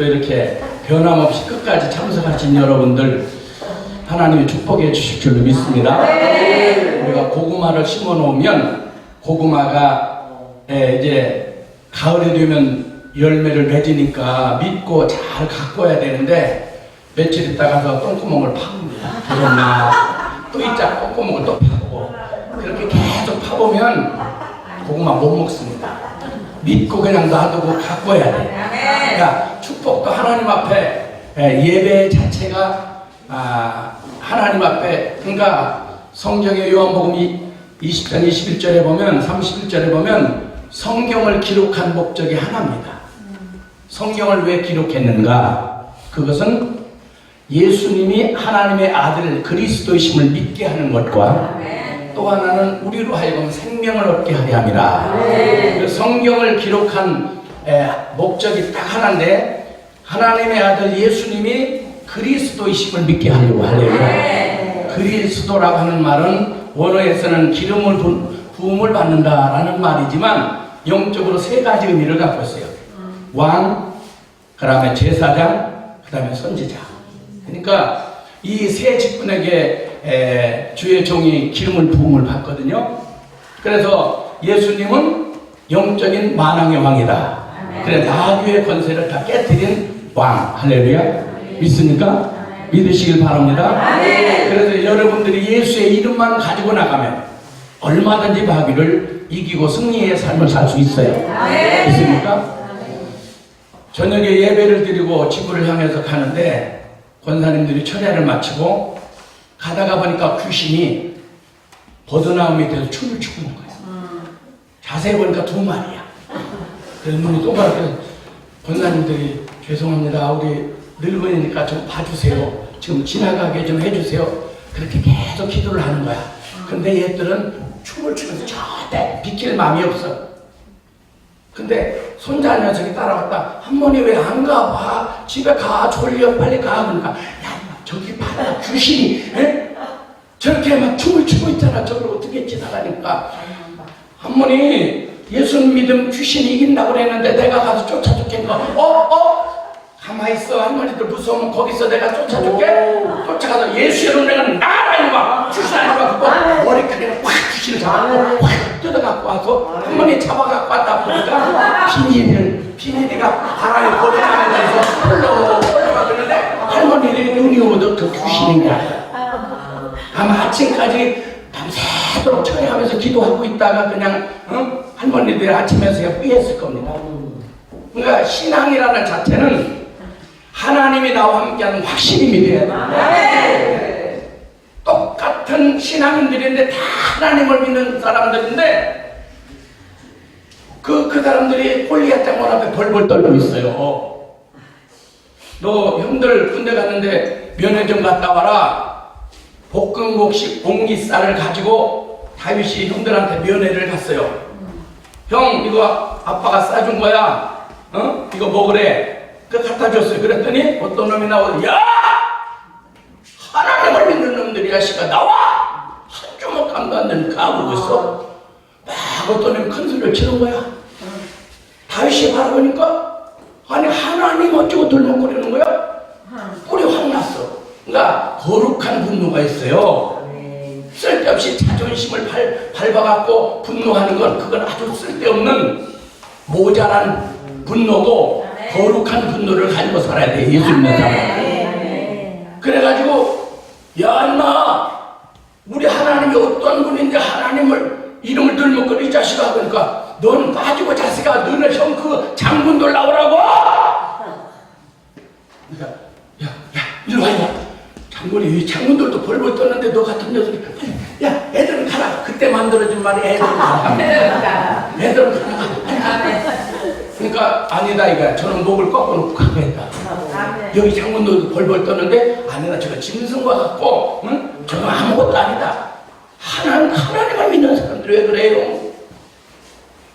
또 이렇게 변함없이 끝까지 참석하신 여러분들 하나님이 축복해 주실 줄로 믿습니다. 우리가 고구마를 심어 놓으면 고구마가 이제 가을이 되면 열매를 맺으니까 믿고 잘 가꿔야 되는데 며칠 있다가서 똥구멍을 파봅니다. 그러나 또 이자 똥구멍을 또 파고 그렇게 계속 파보면 고구마 못 먹습니다. 믿고 그냥 놔두고 가꿔야 돼. 그러니까 축복도 하나님 앞에 예배 자체가 하나님 앞에, 그러니까 성경의 요한복음 20장 21절에 보면 31절에 보면 성경을 기록한 목적이 하나입니다. 성경을 왜 기록했는가? 그것은 예수님이 하나님의 아들 그리스도이심을 믿게 하는 것과 또 하나는 우리로 하여금 생명을 얻게 하려 함이라. 그 성경을 기록한 목적이 딱 하나인데 하나님의 아들 예수님이 그리스도이심을 믿게 하려고 하려고. 그리스도라고 하는 말은 원어에서는 기름을 부음을 받는다라는 말이지만 영적으로 세 가지 의미를 갖고 있어요. 왕, 그 다음에 제사장, 그 다음에 선지자. 그러니까 이 세 직분에게 주의 종이 기름을 부음을 받거든요. 그래서 예수님은 영적인 만왕의 왕이다. 그래 나귀의 권세를 다 깨뜨린 왕. 할렐루야. 믿습니까? 믿으시길 바랍니다. 그래서 여러분들이 예수의 이름만 가지고 나가면 얼마든지 마귀를 이기고 승리의 삶을 살 수 있어요. 믿습니까? 저녁에 예배를 드리고 집을 향해서 가는데 권사님들이 철야를 마치고 가다가 보니까 귀신이 버드나무 밑에서 춤을 추고 있는 거예요. 자세히 보니까 두 마리야. 그래서 눈이 동그랗게 권사님들이 죄송합니다. 우리 늙은이니까 좀 봐주세요. 지금 지나가게 좀 해주세요. 그렇게 계속 기도를 하는 거야. 근데 얘들은 춤을 추면서 절대 비킬 마음이 없어. 근데 손자 녀석이 따라왔다. 할머니 왜 안 가? 봐. 집에 가. 졸려. 빨리 가. 그러니까 야 저기 봐라. 귀신이 저렇게 막 춤을 추고 있잖아. 저걸 어떻게 지나가니까. 할머니 예수님 믿음 귀신이 이긴다고 그랬는데 내가 가서 쫓아줄게니까 가만히 있어. 할머니들 무서우면 거기서 내가 쫓아줄게. 쫓아가서 예수 이름 내가 나라 이놈아. 귀신 아니고 머리카락에 확 귀신을 잡아갖고 확 뜯어갖고 와서 할머니 잡아갖고 왔다 보니까 비닐이가 바람에 버려가면서 흘러가는데 할머니들이 눈이 오도 그 귀신인 거야. 아마 아침까지 밤새도록 청해하면서 기도하고 있다가 그냥 할머니들이 아침에서 삐했을 겁니다. 그러니까 신앙이라는 자체는 하나님이 나와 함께하는 확신이 믿어야 돼. 똑같은 신앙인들인데 다 하나님을 믿는 사람들인데 그 사람들이 골리앗 장군 앞에 벌벌 떨고 있어요. 너 형들 군대 갔는데 면회 좀 갔다 와라. 볶음국식 공기쌀을 가지고 다윗이 형들한테 면회를 갔어요. 형 이거 아빠가 싸준 거야. 이거 먹으래. 그 갖다 줬어요. 그랬더니 어떤 놈이 나오고 야! 하나님을 믿는 놈들이야. 씨가 나와! 한 주먹감도 안 되는 까불고 있어. 막 어떤 놈이 큰 소리를 치는 거야. 다윗이 바라보니까 아니 하나님 어쩌고 들먹거리는 거야? 뿔이 확 났어. 그러니까 거룩한 분노가 있어요. 쓸데없이 자존심을 밟아갖고 분노하는 건 그건 아주 쓸데없는 모자란 분노고 거룩한 분노를 가지고 살아야 돼. 예수 믿는 사람. 그래가지고 야 인마 우리 하나님이 어떤 분인데 하나님을 이름을 들먹거리 이 자식아. 그러니까 넌 빠지고 자식아 너네 형 그 장군들 나오라고. 그러니까 야 이리 와 이리 와. 장군이 장군들도 벌벌 떴는데 너 같은 녀석이 야 애들은 가라. 그때 만들어준 말이 애들은 가라. 애들은 가라. 그러니까 아니다 이거야. 저는 목을 꺾어놓고 가고 했다. 여기 장군들도 벌벌 떴는데 아니다 저거 짐승과 같고 저거 아무것도 아니다. 하나님을 믿는 사람들이 왜 그래요?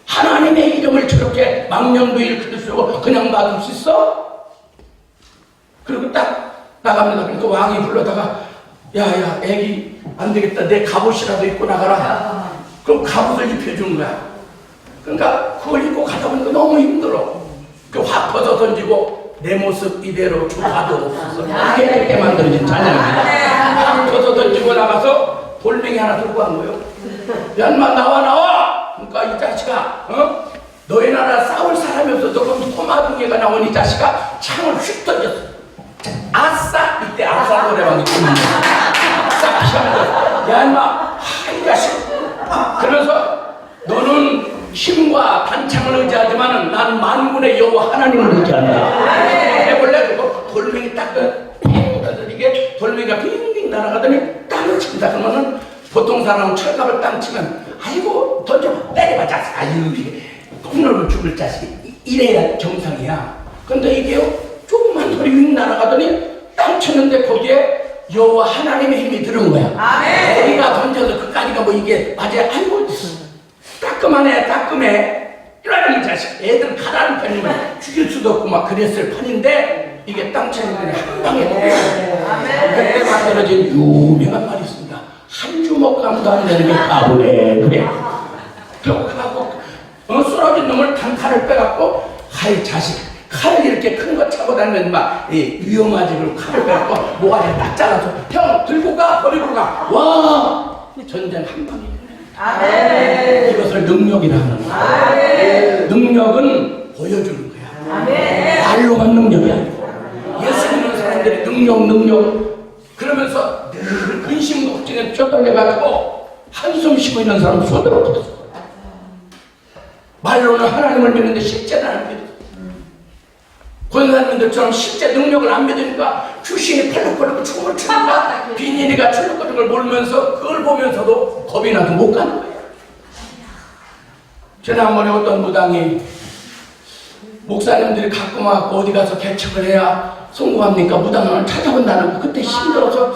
하나님의 이름을 저렇게 망령도 일으킬 수 있고 그냥 놔둘 수 있어? 그리고 딱 나갑니다. 그러니까 왕이 불러다가 야야 애기 안 되겠다. 내 갑옷이라도 입고 나가라. 그럼 갑옷을 입혀주는 거야. 그러니까 그걸 입고 가다 보니까 너무 힘들어. 그 확 벗어 던지고 내 모습 이대로 봐도 없어서 깨끗게 만들어진 자녀입니다. 저도 던지고 나가서 돌멩이 하나 들고 간 거예요. 야 인마 나와. 그러니까 이 자식아 너희 나라 싸울 사람이 없어. 너는 토마등이가 나온 이 자식아 창을 휙 던졌어. 아싸! 이때 아싸 노래방이 있거든요. 아싸! 피하면서 야 인마 이 자식 그러면서 너는 힘과 단창을 의지하지만 난 만군의 여호와 하나님을 의지한다. 해볼래? 그거 돌멩이 딱 이게 돌멩이가 빙빙 날아가더니 땅을 친다. 그러면은 보통 사람은 철갑을 땅 치면 아이고 던져봐 때려봐 자식 아유 콩로를 죽을 자식 이래야 정상이야. 근데 이게요 조그만 돌이 윙 날아가더니 땅 쳤는데 거기에 여호와 하나님의 힘이 들은 거야. 애기가 던져서 그까지가 뭐 이게 맞아. 아이고 따끔해 이러는 자식 애들 가라는 편이면 죽일 수도 없고 막 그랬을 판인데 이게 땅 치는 거니 한 방에 그때 만들어진 유명한 말이 있습니다. 한 주먹 감도 안 되는 게 바보네. 그래 그러고 쓰러진 놈을 단칼을 빼갖고 하이 자식 칼을 이렇게 큰 거 차고 다니면 막 위험하지. 그리고 칼을 빼갖고 모가지 딱 잘라서 형 들고 가 버리고 가. 와 전쟁 한 방이네. 아멘. 이것을 능력이라 하는 거야. 능력은 보여주는 거야. 아멘. 말로만 능력이 아니고 예수 믿는 사람들이 능력 그러면서 늘 근심 걱정에 쫓겨내가지고 한숨 쉬고 있는 사람 손을 없었어. 말로는 하나님을 믿는데 실제는 안 믿어. 권사님들처럼 실제 능력을 안 믿으니까 귀신이 펄럭펄럭 춤을 추니까 비닐이가 출렁거리는 걸 몰면서 그걸 보면서도 겁이 나서 못 가는 거예요. 지난번에 어떤 무당이 목사님들이 가끔 와서 어디 가서 개척을 해야 성공합니까? 무당을 찾아본다는 거 그때 힘들어서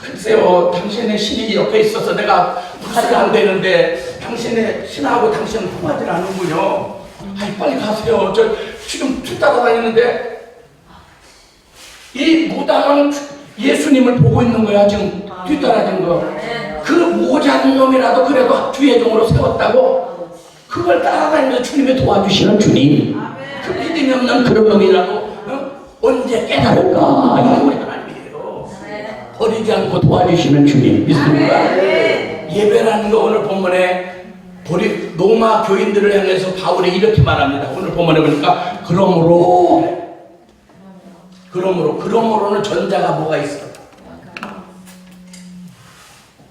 글쎄요 당신의 신이 옆에 있어서 내가 무사가 안 되는데 당신의 신하고 당신은 통하지 않는군요. 아이 빨리 가세요. 저 지금 뒤따라다니는데 이 무당은 예수님을 보고 있는 거야. 지금 뒤따라다니는 거. 그 모자란 놈이라도 그래도 뒤에 종으로 세웠다고 그걸 따라다니면서 주님이 도와주시는 주님. 그 믿음이 없는 그런 놈이라도 언제 깨달을까? 이게 우리 하나님이에요. 버리지 않고 도와주시는 주님 믿습니까? 예배라는 거 오늘 본문에 로마 교인들을 향해서 바울이 이렇게 말합니다. 오늘 본문에 보니까 그러므로는 전자가 뭐가 있어?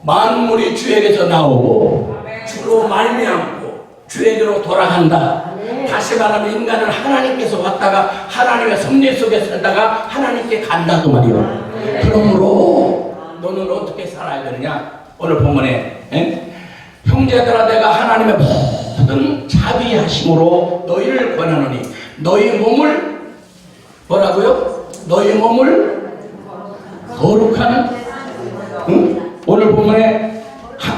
만물이 주에게서 나오고 주로 말미암고 주에게로 돌아간다. 다시 말하면 인간은 하나님께서 왔다가 하나님의 섭리 속에 살다가 하나님께 간다 그 말이요. 그러므로 너는 어떻게 살아야 되느냐? 오늘 본문에 형제들아 내가 하나님의 모든 자비하심으로 너희를 권하노니 너희 몸을 뭐라고요? 너희 몸을 거룩한 오늘 본문에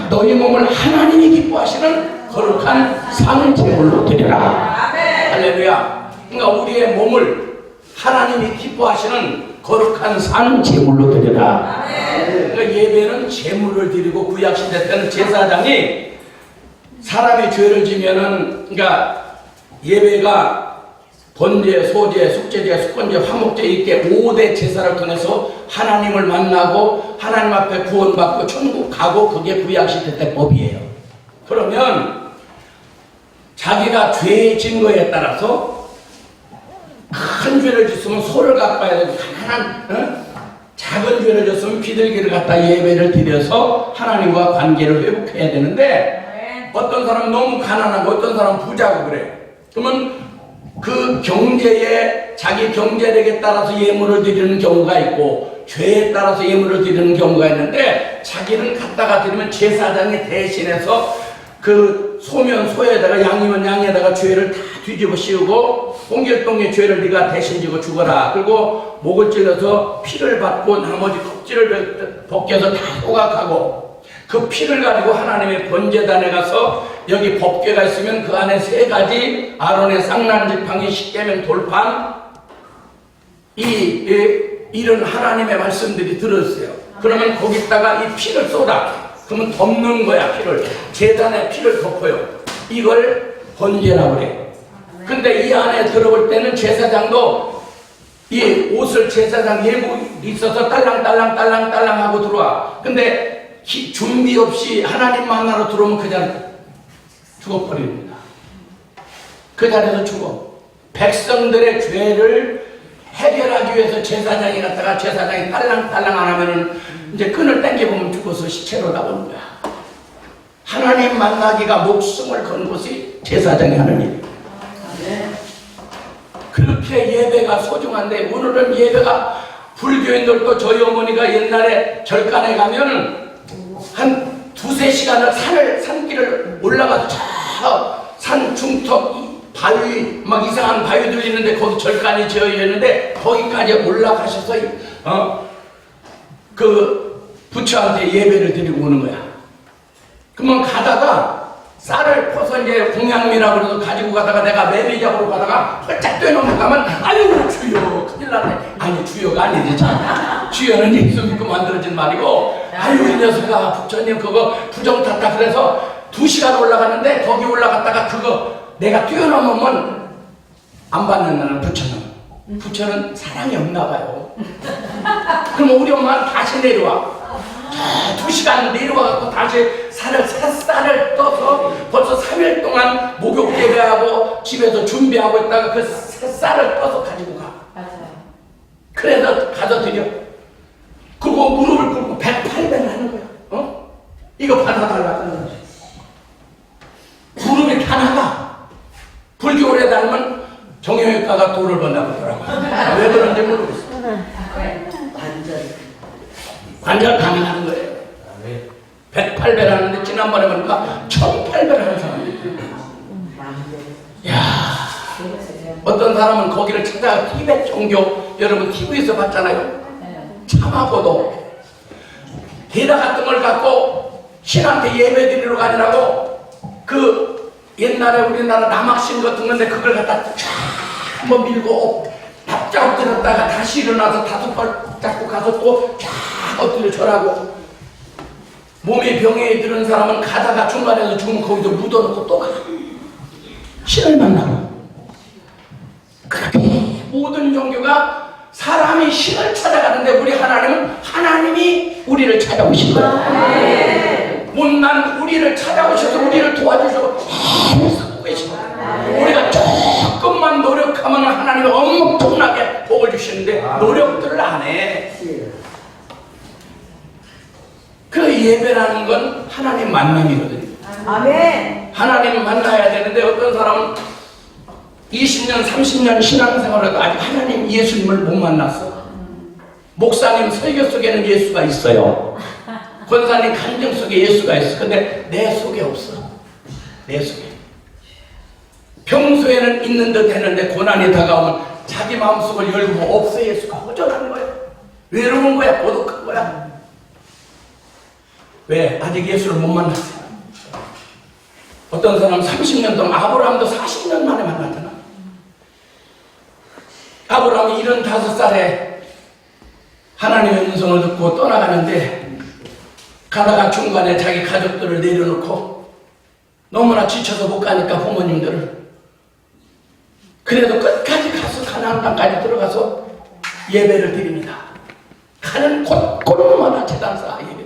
너희 몸을 하나님이 기뻐하시는 거룩한 상제물로 드려라. 할렐루야. 그러니까 우리의 몸을 하나님이 기뻐하시는 거룩한 상제물로 드려라. 그러니까 예배는 제물을 드리고 구약시대 때는 제사장이 사람이 죄를 지면은 그러니까 예배가 번제, 소제, 속죄제, 속건제, 화목제 이렇게 5대 제사를 통해서 하나님을 만나고 하나님 앞에 구원받고 천국 가고 그게 구약시대 때 법이에요. 그러면 자기가 죄의 증거에 따라서 큰 죄를 짓으면 소를 갖고 와야 되고 가난한 작은 죄를 졌으면 비둘기를 갖다 예배를 드려서 하나님과 관계를 회복해야 되는데 어떤 사람은 너무 가난하고 어떤 사람은 부자고 그래. 그러면 그 경제에 자기 경제력에 따라서 예물을 드리는 경우가 있고 죄에 따라서 예물을 드리는 경우가 있는데 자기는 갖다가 드리면 제사장이 대신해서 그 소면 소에다가 양이면 양에다가 죄를 다 뒤집어 씌우고 홍길동의 죄를 네가 대신 지고 죽어라. 그리고 목을 찔러서 피를 받고 나머지 껍질을 벗겨서 다 호각하고 그 피를 가지고 하나님의 번제단에 가서 여기 법궤가 있으면 그 안에 3가지 아론의 쌍난지팡이 십계명 돌판 이런 하나님의 말씀들이 들었어요. 그러면 거기다가 이 피를 쏟아. 그러면 덮는 거야. 피를 제단에 피를 덮어요. 이걸 번제라고 그래요. 근데 이 안에 들어올 때는 제사장도 이 옷을 제사장 예복 있어서 딸랑딸랑 하고 들어와. 근데 준비 없이 하나님 만나러 들어오면 그 자리 죽어버립니다. 그 자리에서 죽어. 백성들의 죄를 해결하기 위해서 제사장이 갔다가 제사장이 딸랑 안 하면은 이제 끈을 당겨보면 죽어서 시체로 나오는 거야. 하나님 만나기가 목숨을 건 것이 제사장이 하는 일. 그렇게 예배가 소중한데 오늘은 예배가 불교인들도 저희 어머니가 옛날에 절간에 가면은 한 2~3시간을 산길을 올라가서 산 중턱 바위 막 이상한 바위들 있는데 거기 절간이 지어 있는데 거기까지 올라가셔서 그 부처한테 예배를 드리고 오는 거야. 그러면 가다가 쌀을 퍼서 이제 공양미라고 그래서 가지고 가다가 내가 매매작으로 가다가 펄짝 뛰어넘어 가면 아유 주여 큰일 났네. 아니 주여가 아니지 참. 주여는 예수 믿고 만들어진 말이고 아유 이 녀석아 부처님 그거 부정 탔다 그래서 2시간 올라가는데 거기 올라갔다가 그거 내가 뛰어넘으면 안 받는다는 부처는 사랑이 없나 봐요. 그럼 우리 엄마는 다시 내려와. 2시간 내려와갖고 다시 쌀을 떠서 벌써 3일 동안 목욕 예배하고 집에서 준비하고 있다가 그 쌀을 떠서 가지고 가. 맞아요. 그래서 가서 드려. 그리고 무릎을 꿇고 108배를 하는 거야. 이거 받아달라고 하는 거지. 무릎이 다 나가. 불교를 닮은 정형외과가 돈을 번다고 하더라고요. 왜 그런지 모르겠어. 관절 가능하는 거예요. 108배를 하는데 지난번에 보니까 1800배를 하는 사람이 있어요. 야, 어떤 사람은 거기를 찾아가 티베트 종교 여러분 TV에서 봤잖아요. 참하고도 게다 같은 걸 갖고 신한테 예배 드리러 가느라고 그 옛날에 우리나라 남학신 같은 건데 그걸 갖다 쫙 한번 밀고 납작 엎드렸다가 다시 일어나서 5발 잡고 가서 또 쫙 엎드려 절하고 몸에 병에 들은 사람은 가다가 중간에서 죽으면 거기서 묻어놓고 또 가. 신을 만나고. 그렇게 모든 종교가 사람이 신을 찾아가는데 우리 하나님은 하나님이 우리를 찾아오신 거예요. 못난 우리를 찾아오셔서 우리를 도와주셔서 살고 계신 거예요. 우리가 조금만 노력하면 하나님이 엄청나게 복을 주시는데 노력들을 안 해. 그 예배라는 건 하나님 만남이거든요. 아멘. 하나님 만나야 되는데 어떤 사람은 20년, 30년 신앙생활을 해도 아직 하나님 예수님을 못 만났어. 목사님 설교 속에는 예수가 있어요. 권사님 간증 속에 예수가 있어. 근데 내 속에 없어. 내 속에. 평소에는 있는 듯 했는데 고난이 다가오면 자기 마음속을 열고 없어. 예수가 허전한 거야. 외로운 거야. 고독한 거야. 왜? 아직 예수를 못 만났어요. 어떤 사람 30년 동안 아브라함도 40년 만에 만났잖아. 아브라함이 75살에 하나님의 음성을 듣고 떠나가는데 가다가 중간에 자기 가족들을 내려놓고 너무나 지쳐서 못 가니까 부모님들을 그래도 끝까지 가서 가나안 땅까지 들어가서 예배를 드립니다. 가는 곳곳마다 제단사 예배.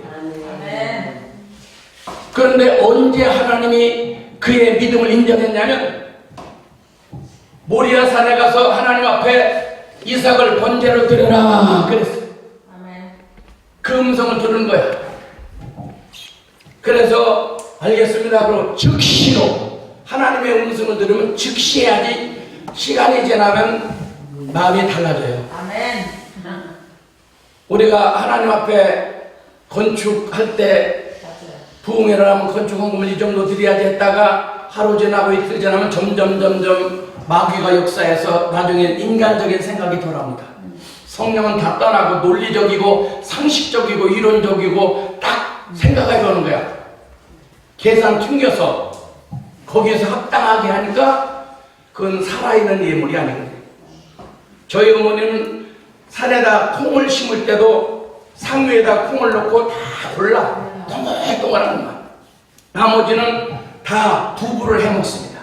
그런데 언제 하나님이 그의 믿음을 인정했냐면 모리아 산에 가서 하나님 앞에 이삭을 번제로 드려라 그랬어. 그 음성을 들은 거야. 그래서 알겠습니다. 그리고 즉시로 하나님의 음성을 들으면 즉시 해야지 시간이 지나면 마음이 달라져요. 아멘. 우리가 하나님 앞에 건축할 때 부흥회를 하면 건축헌금을 이 정도 드려야지 했다가 하루 지나고 이틀 지나면 점점 마귀가 역사해서 나중에 인간적인 생각이 돌아옵니다. 성령은 다 떠나고 논리적이고 상식적이고 이론적이고 딱 생각해 보는 거야. 계산 튕겨서 거기에서 합당하게 하니까 그건 살아있는 예물이 아니거든요. 저희 어머니는 산에다 콩을 심을 때도 상 위에다 콩을 넣고 다 골라. 동글동글한 것만. 나머지는 다 두부를 해 먹습니다.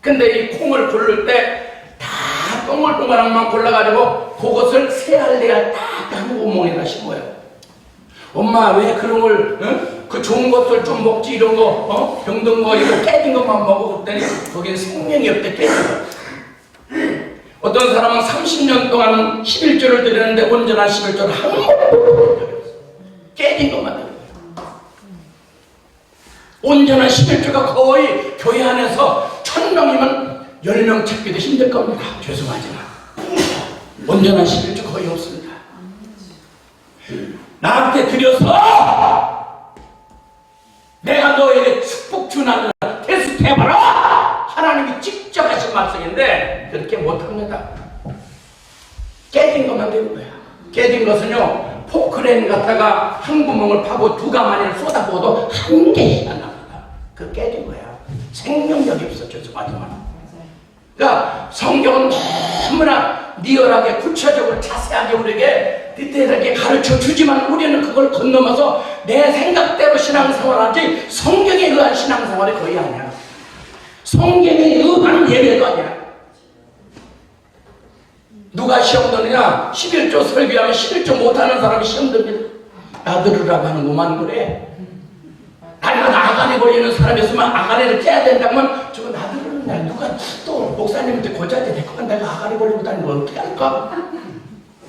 근데 이 콩을 고를 때 다 동글동글한 만 골라가지고 그것을 세 알레가 딱 한 구멍에다 심어요. 엄마 왜 그런 걸 그 좋은 것들 좀 먹지 이런 거 병든 거 이거 깨진 것만 먹어 그랬더니 거기에 생명이 없대 깨진 거. 어떤 사람은 30년 동안 11조를 드리는데 온전한 11조를 한 번도 깨진 것만 드려요. 온전한 11조가 거의 교회 안에서 1000명이면 10명 찾기도 힘들 겁니다. 죄송하지만 온전한 11조 거의 없습니다. 나한테 드려서 내가 너에게 축복 주나는 테스트해봐라! 하나님이 직접 하신 말씀인데 그렇게 못합니다. 깨진 것만 되는 거야. 깨진 것은요 포크레인 갖다가 한 구멍을 파고 두 가마니를 쏟아부어도 한 개씩 안 납니다. 그 깨진 거야. 생명력이 없어. 죄송하지만. 그러니까 성경은 너무나 리얼하게 구체적으로 자세하게 우리에게 디테일하게 가르쳐 주지만 우리는 그걸 건너면서 내 생각대로 신앙생활하지 성경에 의한 신앙생활이 거의 아니야. 성경에 의한 예배도 아니야. 누가 시험 드느냐? 11조 설교하면 11조 못하는 사람이 시험 듭니다. 나 들으라고 하는구만 그래. 아니면 아가리 걸리는 사람이 있으면 아가리를 깨야 된다면 저거 나 들으냐? 누가 또 목사님한테 고자한테 데리고 내가 아가리 걸리고 다니면 어떻게 할까?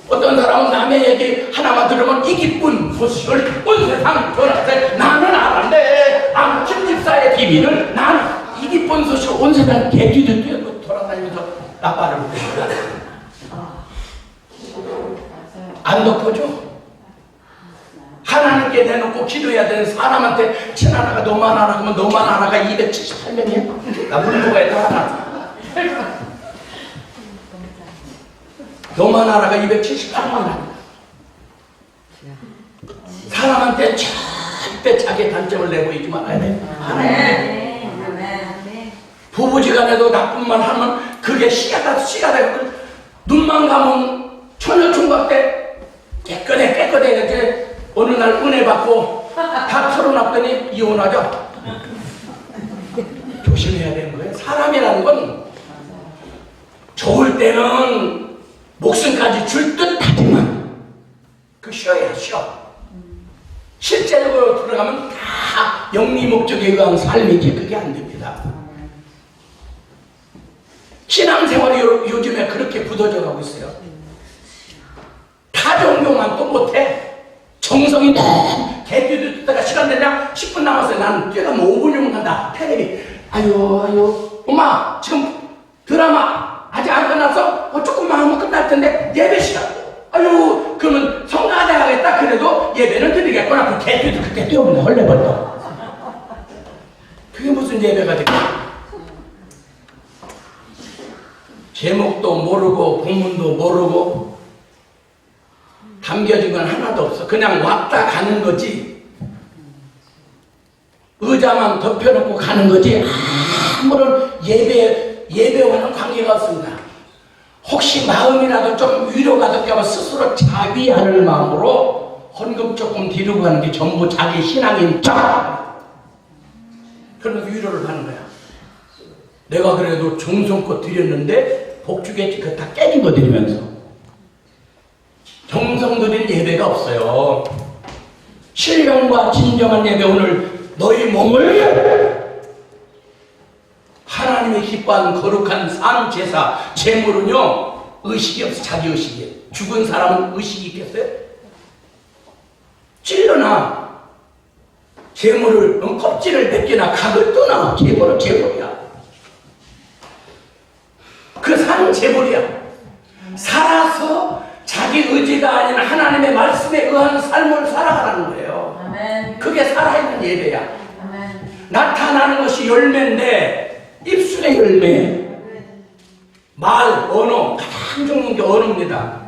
어떤 사람은 남의 얘기 하나만 들으면 이 기쁜 소식을 온 세상 전하세. 나는 알았네. 김 집사의 비밀을 나는 이 기쁜 소식을 온 세상 개쥐들 뛰어 돌아다니면서 나빠를 부릅니다. 안 덮어줘. 하나님께 내놓고 기도해야 되는 사람한테 친하나가 너만 하라 그러면 너만 하라가 278명이야. 나 물고가에 다 하나. 너만 하라가 278명이야. 사람한테 절대 자기 단점을 내보이지 말아야 돼. 하나님. 부부지간에도 나쁜 말 하면 그게 씨가 되고 눈만 감으면 처녀총각 때 깨끗해야지. 어느 날 은혜 받고 다 털어놨더니 이혼하죠. 조심해야 되는 거예요. 사람이라는 건 좋을 때는 목숨까지 줄 듯 하지만 그 쉬어야 쉬어. 실제로 들어가면 다 영리 목적에 의한 삶이지 그게 안 됩니다. 신앙생활이 요즘에 그렇게 굳어져 가고 있어요. 타종교만 또 못해. 정성이 개띠도 듣다가 시간 되냐? 10분 남았어요. 나는 뛰어가면 5분이면 간다. 테레비. 아유 엄마 지금 드라마 아직 안 끝났어? 조금만 하면 끝날 텐데 예배 시간. 아유 그러면 성가대 하겠다. 그래도 예배는 드리겠구나. 그 개띠도 그때 뛰어오면 헐레벌떡. 그게 무슨 예배가 될까? 제목도 모르고 본문도 모르고 담겨진 건 하나도 없어. 그냥 왔다 가는 거지. 의자만 덮여놓고 가는 거지. 아무런 예배와는 관계가 없습니다. 혹시 마음이라도 좀 위로가 될까 봐 스스로 자비하는 마음으로 헌금 조금 드리고 가는 게 전부 자기 신앙인 척. 그러면서 위로를 하는 거야. 내가 그래도 정성껏 드렸는데 복 주겠지. 그거 다 깨진 거 드리면서. 정성 들인 예배가 없어요. 신령과 진정한 예배. 오늘 너희 몸을 하나님의 기뻐하는 거룩한 산 제사 제물은요 의식이 없어. 자기 의식이. 죽은 사람은 의식이 있겠어요? 찔러나 제물을 껍질을 벗기나 각을 떠나. 제물은 제물이야. 그 산 제물이야. 살아서 자기 의지가 아닌 하나님의 말씀에 의한 삶을 살아가라는 거예요. 아멘. 그게 살아있는 예배야. 아멘. 나타나는 것이 열매인데 입술의 열매. 말, 언어, 가장 좋은 게 언어입니다.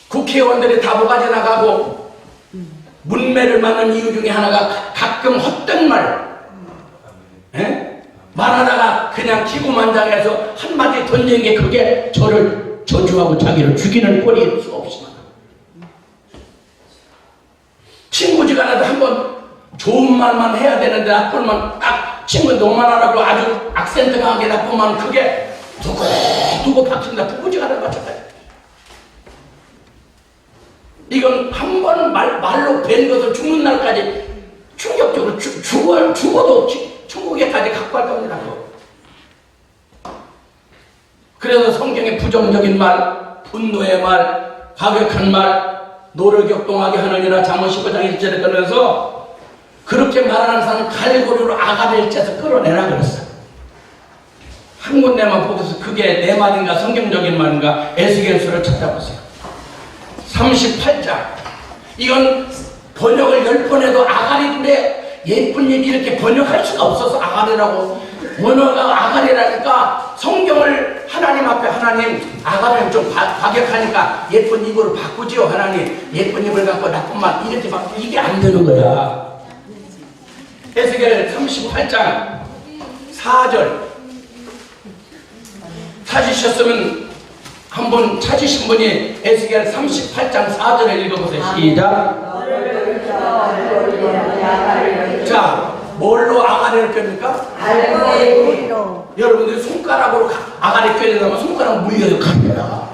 국회의원들이 다 모가지 나가고 문매를 맞는 이유 중에 하나가 가끔 헛된 말. 말하다가 그냥 기고만장해서 한마디 던진 게 그게 저를 저주하고 자기를 죽이는 꼴이 수없이 많아. 친구지간에도 한번 좋은 말만 해야 되는데 나쁜 말 딱 친구 너만 하라고 아주 악센트 강하게 나쁜 말은 그게 두고 두고 박힌다. 부부지간에 마찬가지. 이건 한 번 말로 뵌 것을 죽는 날까지 충격적으로 죽어도 천국에까지 갖고 갈 겁니다. 그래서 성경의 부정적인 말, 분노의 말, 과격한 말, 노를 격동하게 하느니라 잠언 15장 1절에 끌면서 그렇게 말하는 사람은 갈고리로 아가리를 째서 끌어내라 그랬어요. 한 군데만 보고서 그게 내 말인가 성경적인 말인가 에스겔서를 찾아보세요. 38장. 이건 번역을 10번 해도 아가리인데 예쁜 얘기 이렇게 번역할 수가 없어서 아가리라고. 원어가 아가리라니까 성경을 하나님 앞에 하나님 아가리는 좀 과격하니까 예쁜 입으로 바꾸지요. 하나님 예쁜 입을 갖고 나쁜 말 이렇게 바꾸고 이게 안 되는 거야. 에스겔 38장 4절 찾으셨으면 한번 찾으신 분이 에스겔 38장 4절을 읽어보세요. 시작. 자, 뭘로 아가리를 뺍니까? 여러분들이 손가락으로 아가리 꿰려면 손가락 물려서 갑니다.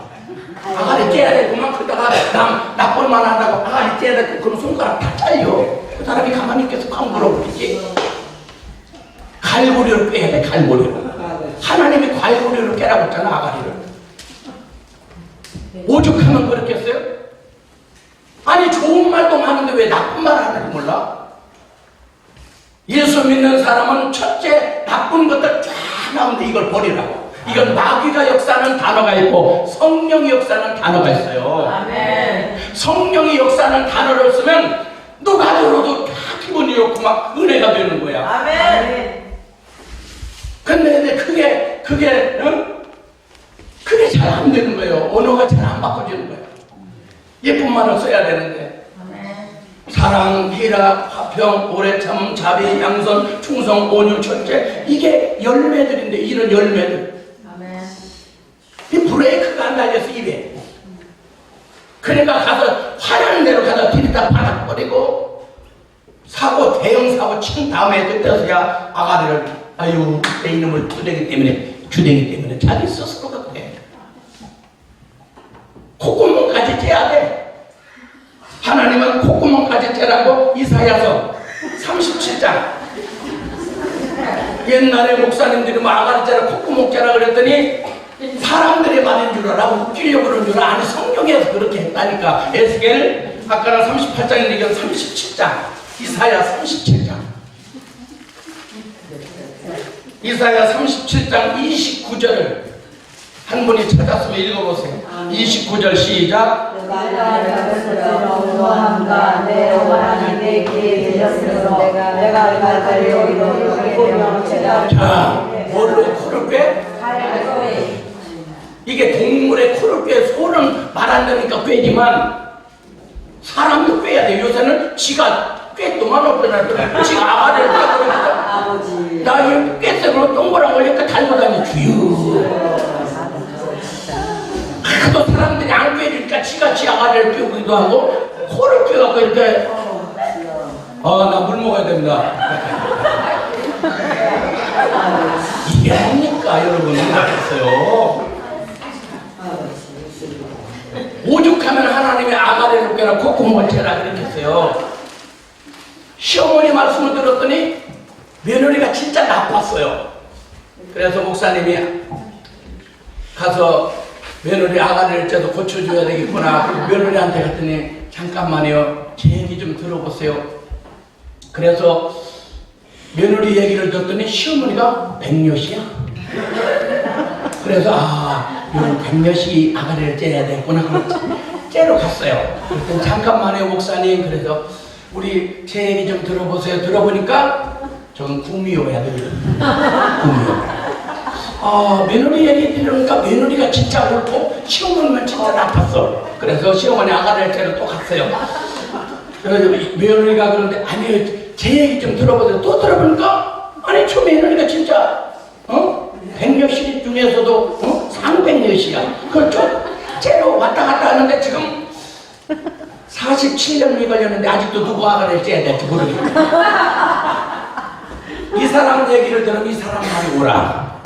아가리 째야 되고만 그러다가 나쁜 말 한다고 아가리 째야 되고 그럼 손가락 다 잘려. 그 사람이 가만히 있겠어. 강물어버리지. 갈고리로 빼야 돼. 갈고리로. 하나님이 갈고리로 깨라고 했잖아. 아가리를. 오죽하면 그렇겠어요? 아니 좋은 말도 많은데 왜 나쁜 말을 하는지 몰라? 예수 믿는 사람은 첫째 나쁜 것들 쫙 나오는데 이걸 버리라고. 이건 마귀가 역사하는 단어가 있고 성령이 역사하는 단어가 있어요. 아멘. 성령이 역사하는 단어를 쓰면 누가 들어도 다 기분이 좋고 막 은혜가 되는 거야. 아멘. 근데 그게 잘 안 되는 거예요. 언어가 잘 안 바꿔지는 거예요. 예쁜 말을 써야 되는데. 사랑, 희락, 화평, 오래 참, 자비, 양선, 충성, 온유, 절제 이게 열매들인데 이런 열매들 이 브레이크가 안 달려서 입에 그러니까 가서 화나는 대로 가서 들이다 바닥버리고 사고 대형 사고 친 다음에 그때서야 아가리를 아유 내 이놈을 주댕이 때문에 자기 스스로가 그래. 콧구멍까지 째야 돼. 하나님은 콧구멍까지 째라고 이사야서 37장 옛날에 목사님들이 뭐 아가리 째라 콧구멍 째라 그랬더니 사람들이 말인 줄 알아. 웃기려고 그런 줄 알아. 아니 성경에서 그렇게 했다니까. 에스겔 아까는 38장인데 이건 37장 이사야 37장 이사야 37장 29절을 한 분이 찾았으면 읽어보세요. 29절 시작. 자, 뭘로 코를 꿰? 이게 동물의 코를 꿰. 소는 말 안 되니까 꿰지만 사람도 꿰야 돼. 요새는 지가 꿰도만 없더라. 지가 아가리를 꿰버리니까 나 이거 꿰으면 동그란 걸 이렇게 달고 다니 주유. 또 사람들이 안 꿰주니까 지가 지 아가리를 꿰기도 하고 코를 꿰갖고 이렇게 나 물 먹어야 됩니다. 이게 뭡니까 여러분? 생각했어요. 오죽하면 하나님의 아가리를 꿰라 콧구멍을 채라 그랬겠어요. 시어머니 말씀을 들었더니 며느리가 진짜 나빴어요. 그래서 목사님이 가서 며느리 아가리를 째도 고쳐줘야 되겠구나. 며느리한테 갔더니 잠깐만요. 제 얘기 좀 들어보세요. 그래서 며느리 얘기를 듣더니 시어머니가 백녀시야. 그래서 백녀시 아가리를 째야 되겠구나. 째러 갔어요. 그랬더니 잠깐만요 목사님. 그래서 우리 제 얘기 좀 들어보세요. 들어보니까 저건 구미호야. 구미호. 며느리 얘기 들으니까 며느리가 진짜 옳고 시어머니만 진짜 나빴어. 그래서 시어머니 아가리를 째러 또 갔어요. 그래서 며느리가 그러는데 아니요 제 얘기 좀 들어보세요. 또 들어보니까 아니 저 며느리가 진짜 백녀시 중에서도 상백녀시야. 그걸 좀 째러 왔다 갔다 하는데 지금 47년이 걸렸는데 아직도 누구 아가리를 째야 될지 모르겠어. 이 사람 얘기를 들으면 이 사람 말이 오라.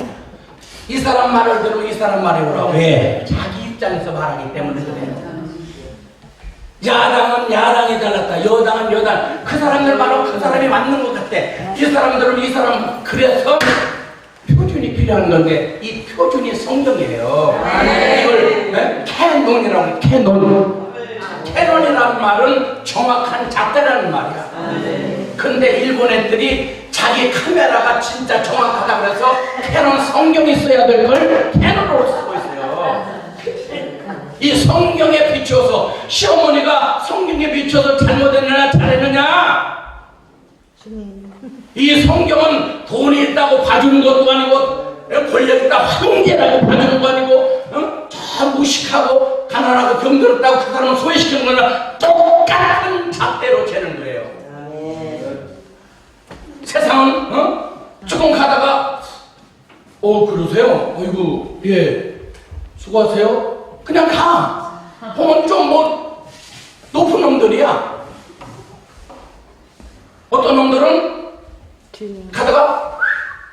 이 사람 말을 들으면 이 사람 말이 오라. 왜? 자기 입장에서 말하기 때문에 그래요. 야당은 야당이 달랐다. 여당은 여당. 그 사람들 말하고 그 사람이 맞는 것 같아. 이 사람 들으면 이 사람. 그래서 표준이 필요한 건데 이 표준이 성경이에요. 이걸 네? 캐논이라고 해요. 캐논. 캐논이라는 말은 정확한 잣대라는 말이야. 근데 일본 애들이 자기 카메라가 진짜 정확하다 그래서 캐논 성경이 써야 될 걸 캐논으로 쓰고 있어요. 이 성경에 비춰서 시어머니가 성경에 비춰서 잘못했느냐 잘했느냐, 이 성경은 돈이 있다고 봐주는 것도 아니고 권력 있다고 황제라고 봐주는 거 아니고 저 무식하고 가난하고 병들었다고 그 사람을 소외시키는 거나 똑같은 잣대로 재는 거예요. 세상은 조금 가다가 그러세요? 어이구 예 수고하세요. 그냥 가. 보면 좀 뭐 높은 놈들이야. 어떤 놈들은 가다가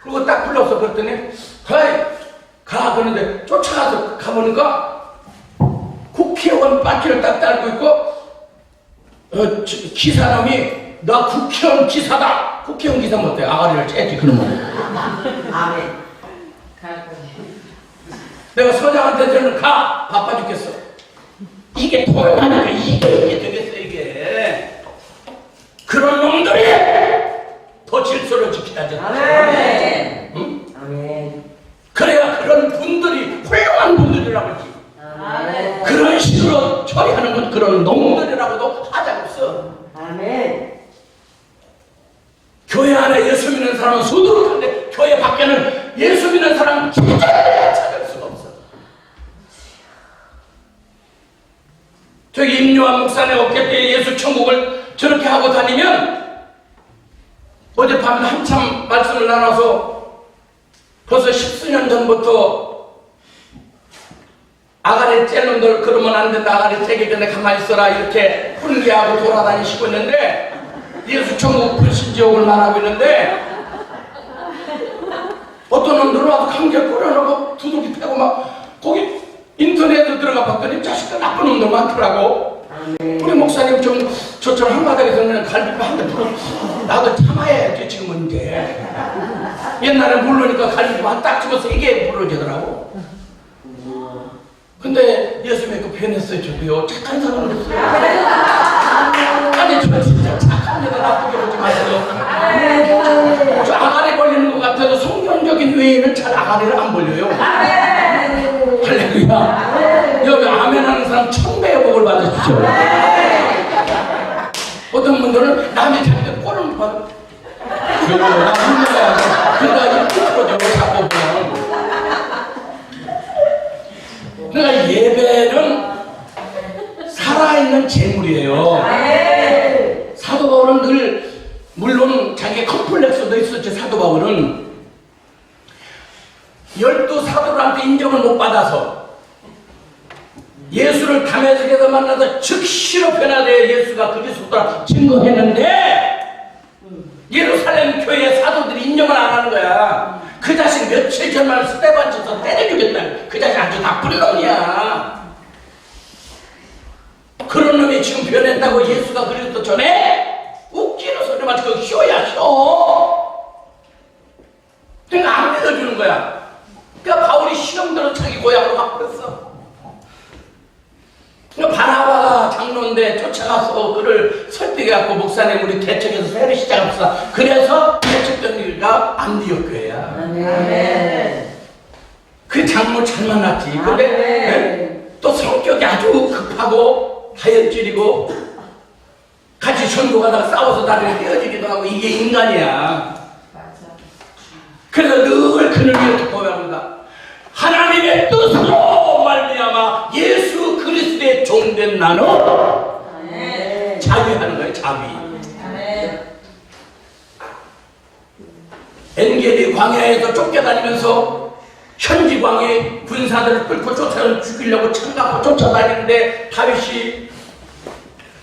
그리고 딱 불렀어. 그랬더니 가 그러는데 쫓아가서 가보니까 국회의원 바퀴를 딱 달고 있고 기사놈이 나 국회의원 기사다. 국회의원 기사 못해. 아가리를 째지 그놈은. 아멘. 내가 서장한테 들으면 가. 바빠 죽겠어. 이게 통하니까 이게 되겠어 이게. 그런 놈들이 더 질서를 지키다잖아. 아멘. 응? 아멘. 그래야 그런 분들이 훌륭한 분들이라고 하지. 아멘. 그런 식으로 처리하는 건 그런 놈들이라고도 하자고 없어. 아멘. 교회 안에 예수 믿는 사람은 수두룩한데 교회 밖에는 예수 믿는 사람은 진짜 찾을 수가 없어. 저기 임요한 목사님 어깨 때 예수 천국을 저렇게 하고 다니면 어젯밤에 한참 말씀을 나눠서 벌써 10수년 전부터 아가리 째놈들 그러면 안 된다. 아가리 째기 전에 가만히 있어라. 이렇게 훈계하고 돌아다니시고 있는데 예수 천국 불신지옥을 말하고 있는데 어떤 놈들은 와서 감기를 뿌려놓고 두들기 패고 막 거기 인터넷에 들어가 봤더니 자식들 나쁜 놈들 많더라고. 우리 목사님 좀 저처럼 한바닥에서 그냥 갈비뼈 한 대 풀어. 나도 참아야지 지금은 이제. 옛날에 모르니까 갈비뼈 딱 집어서 이게 부러지더라고. 근데 예수 믿고 변했어요. 저도요. 착한 사람 됐어요. 아니 저 진짜 착합니다. 나쁘게 보지 마세요. 저 아가리 걸리는 것 같아도 성경적인 외에는 잘 아가리를 안 벌려요. 할렐루야. 여기 아멘 하는 사람 1000배의 복을 받으십시오. 어떤 분들은 남의 자기들 꼴을 받아. 나 힘들어야 그러다 이렇게 풀어져 자꾸 보면. 그러니까 예배는 살아있는 재물이에요. 사도 바울은 늘 물론 자기의 컴플렉스도 있었지. 사도 바울은 12사도들한테 인정을 못 받아서 예수를 다메섹에서 만나서 즉시로 변화되어 예수가 그리스도라 증거했는데 예루살렘 교회 사도들이 인정을 안 하는 거야. 그 자식 며칠 전만 스테반 쳐서 때려주겠다. 그 자식 아주 나쁜 놈이야. 그런 놈이 지금 변했다고 예수가 그리스도 전에 웃기는 소리 마치 그 쇼야 쇼. 그러니까 안 믿어주는 거야. 그러니까 바울이 시험대로 자기 고향으로 가버렸어. 그러니까 바나바가 장로인데 쫓아가서 그를 설득해갖고 목사님 우리 대척에서 새로 시작합시다. 그래서 대척전리가 안디옥교회야. 그 장로 잘 만났지. 근데 네? 또 성격이 아주 급하고 다혈질이고 같이 전도가다가 싸워서 다리를 떼어지기도 하고 이게 인간이야. 그래서 늘 그를 이렇게 고백합니다. 하나님의 뜻으로 말미암아 예수 그리스도의 종된 나는 자위하는 거예요. 자위. 엔겔이 광야에서 쫓겨다니면서 현지 광야의 군사들을 끌고 죽이려고 창갑고 쫓아다니는데 다윗이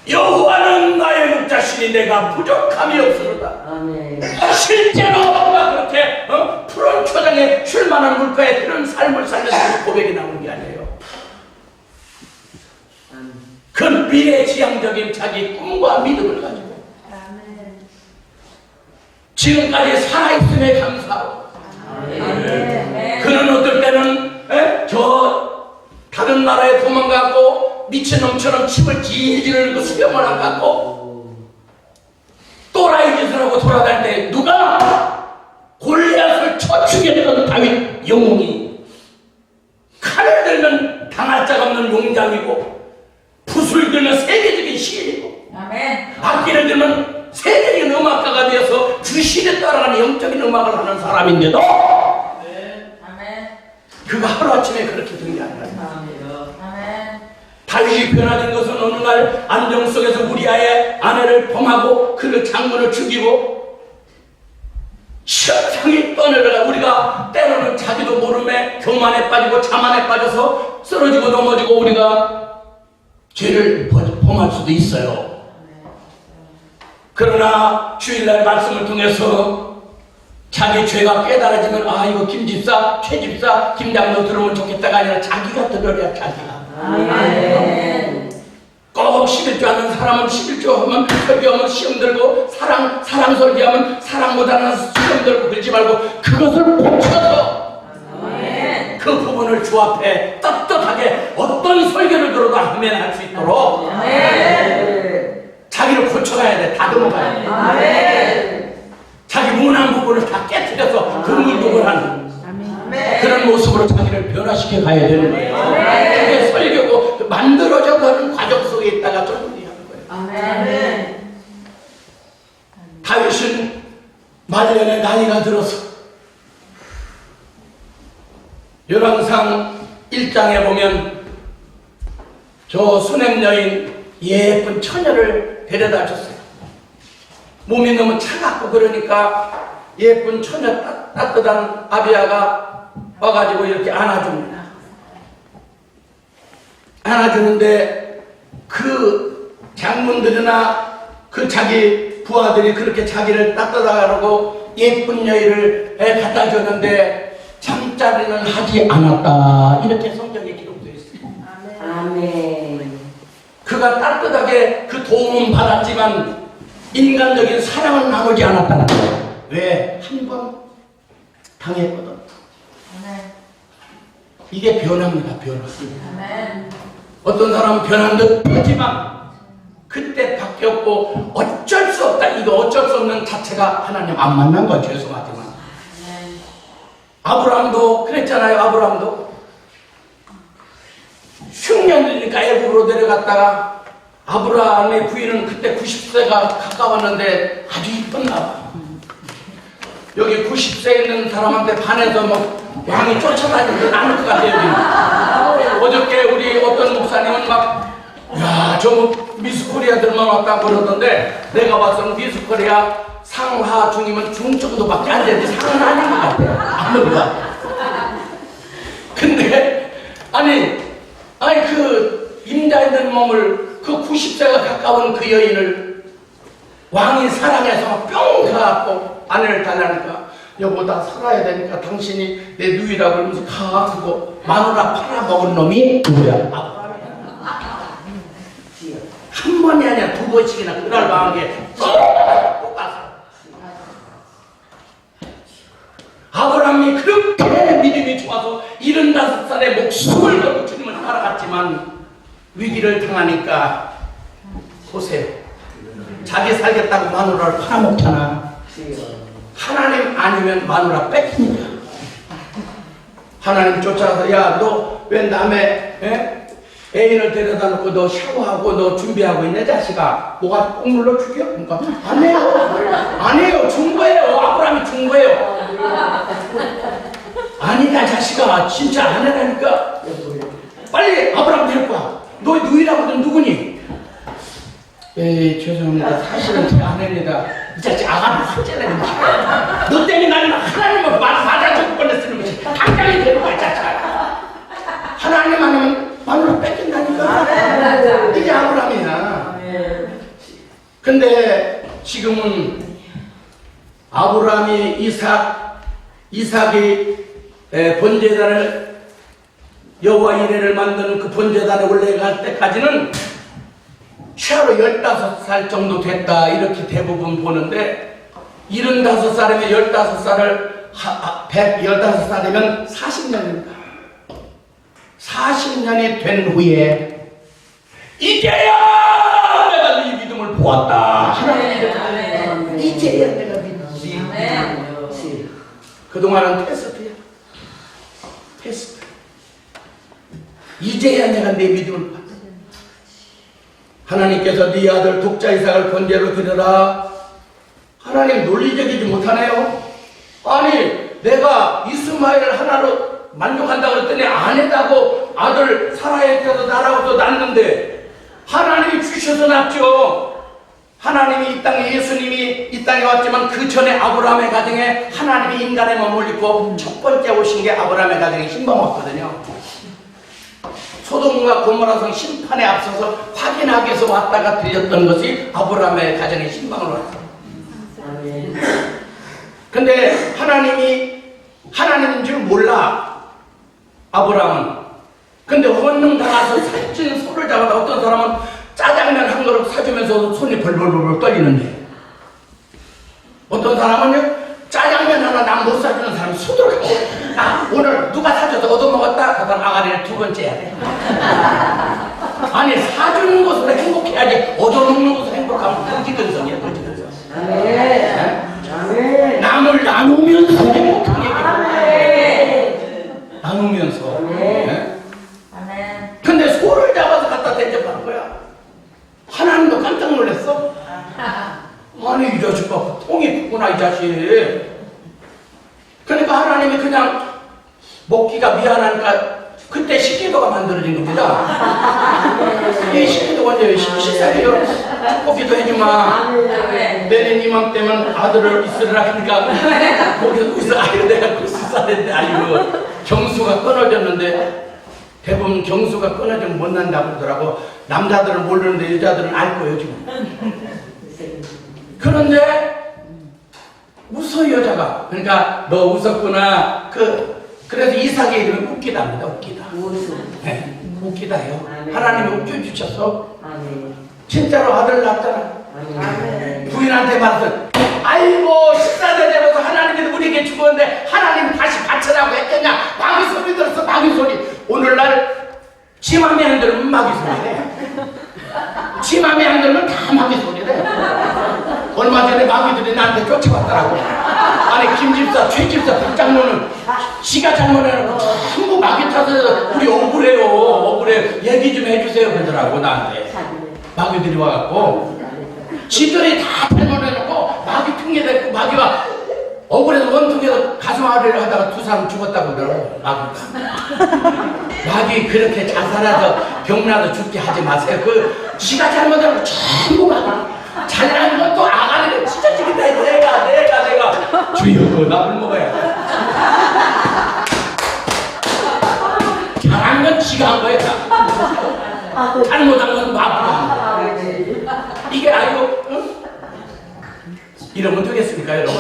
여호와는 나의 목자 자신이 내가 부족함이 없으로다. 아멘. 실제로 내가 그렇게 푸른 초장에 쉴만한 물가에 그런 삶을 살면서 고백이 나오는 게 아니에요. 그 미래지향적인 자기 꿈과 믿음을 가지고 지금까지 살아있음에 감사하고 그는 어떨 때는 다른 나라에 도망갔고 미친놈처럼 침을 질질 흘리고 수염을 안 갖고 또라이 짓을 하고 돌아다닐 때 누가 골리앗을 쳐 죽였던 다윗 영웅이 칼을 들면 당할 자가 없는 용장이고 붓을 들면 세계적인 시인이고 악기를 들면 세계적인 음악가가 되어서 그 시대에 따라가는 영적인 음악을 하는 사람인데도 그가 하루아침에 그렇게 된 게 아니라 다윗이 변화된 것은 어느 날 안정 속에서 우리아의 아내를 범하고 그 장군을 죽이고 시험상이 떠내려가 우리가 때로는 자기도 모름에 교만에 빠지고 자만에 빠져서 쓰러지고 넘어지고 우리가 죄를 범할 수도 있어요. 그러나 주일날 말씀을 통해서 자기 죄가 깨달아지면 아 이거 김집사, 최집사, 김장로 들어오면 좋겠다가 아니라 자기가 들으랴 자기가. 아멘. 꼭 11조 하는 사람은 11조 하면 설교하면 시험 들고 사랑 설교하면 사랑보다는 시험 들고 그러지 말고 그것을 고쳐서 그 부분을 주 앞에 떳떳하게 어떤 설교를 들어도 아멘할 수 있도록 자기를 고쳐가야 돼. 다듬어가야 돼. 자기 무난 부분을 다 깨뜨려서 그물두물하는 그런 모습으로 자기를 변화시켜 가야 되는 거예요. 그게 설교고 만들어져 가는 과정 속에 있다가 정리하는 거예요. 다윗은 말년에 나이가 들어서 열왕상 1장에 보면 저 수냄 여인 예쁜 처녀를 데려다 줬어요. 몸이 너무 차갑고 그러니까 예쁜 처녀 따뜻한 아비아가 와가지고 이렇게 안아줍니다. 안아주는데 그 장군들이나 그 자기 부하들이 그렇게 자기를 따뜻하라고 예쁜 여인을 갖다 줬는데 잠자리는 하지 않았다. 이렇게 성경에 기록되어 있어요. 아멘. 그가 따뜻하게 그 도움은 받았지만 인간적인 사랑을 나누지 않았다는 거예요. 왜? 한 번 당했거든. 이게 변화입니다. 변화. 어떤 사람은 변한 듯 하지만 그때 바뀌었고 어쩔 수 없다. 이거 어쩔 수 없는 자체가 하나님 안 만난 건 죄송하지만 아브라함도 그랬잖아요. 아브라함도 흉년이니까 애굽으로 내려갔다가 아브라함의 부인은 그때 90세가 가까웠는데 아주 이뻤나 봐. 여기 90세 있는 사람한테 반해서 뭐 왕이 쫓아다니는 않을 것 같아요. 어저께 우리 어떤 목사님은 막 야, 저 미스코리아들만 왔다 그러던데 내가 봐서는 미스코리아 상하 중이면 중 정도밖에 안 되는데 상은 아닌 것 같아요. 아무리가. 근데 아니 그 임자 있는 몸을 그 90세가 가까운 그 여인을 왕이 사랑해서 뿅 가갖고 아내를 달라니까 여보 나 살아야 되니까 당신이 내 누이라고 그러면서 가 그거 마누라 팔아먹은 놈이 누구야? 한 번이 아니라 두 번씩이나 그날 방에 또 가서 아브라함이 그렇게 믿음이 좋아서 75살에 목숨을 걸고 주님을 따라갔지만 위기를 당하니까 보세요. 자기 살겠다고 마누라를 팔아먹잖아. 하나님 아니면 마누라 뺏깁니다. 하나님 쫓아가서 야 너 왜 남의 애인을 데려다 놓고 너 샤워하고 너 준비하고 있네 자식아. 뭐가 꼭 눌러 죽여? 그러니까 아니에요 준 거예요. 아브라함이 준 거예요. 아니다 자식아 진짜 안 해라니까. 빨리 아브라함 데리고 와. 너 누이라고는 누구니? 에이 죄송합니다. 사실은 제 아내입니다. 이 자식 아가미 확전해. 너 때문에 나는 하나님을 맞아 죽을 뻔했으는 거지. 당장에 데려가 자식아. 하나님 아니면 마누라 뺏긴다니까. 이게 아브라함이야. 근데 지금은 아브라함이 이삭이 번제단을 여호와 이레를 만드는 그 번제단에 올라갈 때까지는 최하로 15살 정도 됐다 이렇게 대부분 보는데 75살이면 15살이면 40년입니다. 40년이 된 후에 이제야 내가 네 믿음을 보았다. 이제야 내가 믿음을. 그동안은 테스트야. 테스트. 이제야 내가 내 믿음을 봤다. 하나님께서 네 아들 독자 이삭을 번제로 드려라. 하나님 논리적이지 못하네요. 아니 내가 이스마엘을 하나로 만족한다고 그랬더니 아내다고 아들 사라에 태어서 나라고도 낳는데 하나님이 주셔서 낳죠. 하나님이 이 땅에 예수님이 이 땅에 왔지만 그 전에 아브라함의 가정에 하나님이 인간의 몸을 입고 첫 번째 오신 게 아브라함의 가정에 신방 왔거든요. 소돔과 고모라성 심판에 앞서서 확인하기 위해서 왔다가 들렸던 것이 아브라함의 가정에 신방으로 왔어요. 근데 하나님인 줄 몰라 아브라함은. 근데 헌능 당해서 살찐 소를 잡아다 어떤 사람은 짜장면 한 그릇 사주면서 손이 벌벌벌 떨리는데 어떤 사람은요 짜장면 하나 남 못 사주는 사람이 수두룩하고 오늘 누가 사줘서 얻어먹었다? 그 사람 아가리를 2번째 해야 돼. 아니 사주는 것으로 행복해야지 얻어먹는 것으로 행복하면 거지근성이야 거지근성. 남을 나누면서 행복하게 나누면서. 근데 소를 잡아서 갖다 대접하는 거야. 하나님도 깜짝 놀랐어. 아니 이 자식 봐 통이 크구나 이 자식. 그러니까 하나님이 그냥 먹기가 미안하니까 그때 식기도가 만들어진 겁니다. 이 식기도가 이제 식사해요. 떡볶이도 해주마. 내년 이맘때면 아들을 있으라 하니까 거기서 아유 내가 그 수사했는데 아이고 경수가 끊어졌는데 대부분 경수가 끊어지면 못 난다고 그러더라고. 남자들은 모르는데 여자들은 알 거예요 지금. 그런데 웃어 여자가. 그러니까 너 웃었구나. 그래서 이삭의 이름이 웃기다입니다. 웃기다. 네, 웃기다요. 하나님이 웃겨주셔서 진짜로 아들 낳았잖아. 부인한테 말해서 아이고 식사대접에서 하나님이 우리에게 주었는데 하나님 다시 바치라고 했겠냐. 마귀 소리 들었어. 마귀 소리. 오늘날 지 맘에 안 들으면 마귀 소리래. 지 맘에 안 들으면 다 마귀 소리래. 얼마 전에 마귀들이 나한테 쫓아왔더라고. 아니 김집사 최집사 박장로는 지가 잘못해놓고 전부 마귀 탓해서 우리 억울해 얘기 좀 해주세요 그러더라고 나한테. 마귀들이 와갖고 지들이 다 잘못해놓고 마귀 핑계대고 마귀가 억울해서 원통에서 가슴 아래를 하다가 2 사람 죽었다고 그러더라고 마귀가. 마귀 그렇게 잘 살아서 병나도 죽게 하지 마세요. 지가 잘못해놓고 전부 마귀. 잘난 것도 아가리를 찢어지게 내가 주여 나물 먹어야 돼. 잘한 건 지가 한 거야. 잘못한 건 마부가 한 거야. 이게 아니고 응? 이러면 되겠습니까 여러분?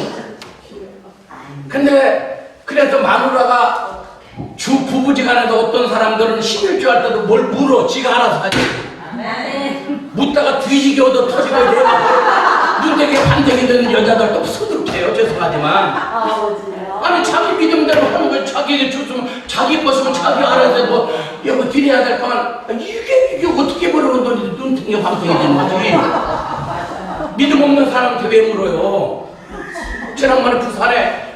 근데 그래서 마누라가 주 부부지간에도 어떤 사람들은 11주 할 때도 뭘 물어 지가 알아서 하지. 묻다가 뒤지게 얻어 터지고 눈대게 반대게 되는 여자들도 수두룩해요. 죄송하지만 아니 자기 믿음대로 하는 걸 자기에게 줬으면 자기 것이면 자기 알아서 뭐 여기 드려야 될 거만 이게 어떻게 모르는 돈이 눈탱이 방탱이 되는 거지. 믿음 없는 사람한테 왜 물어요. 지난번에 부산에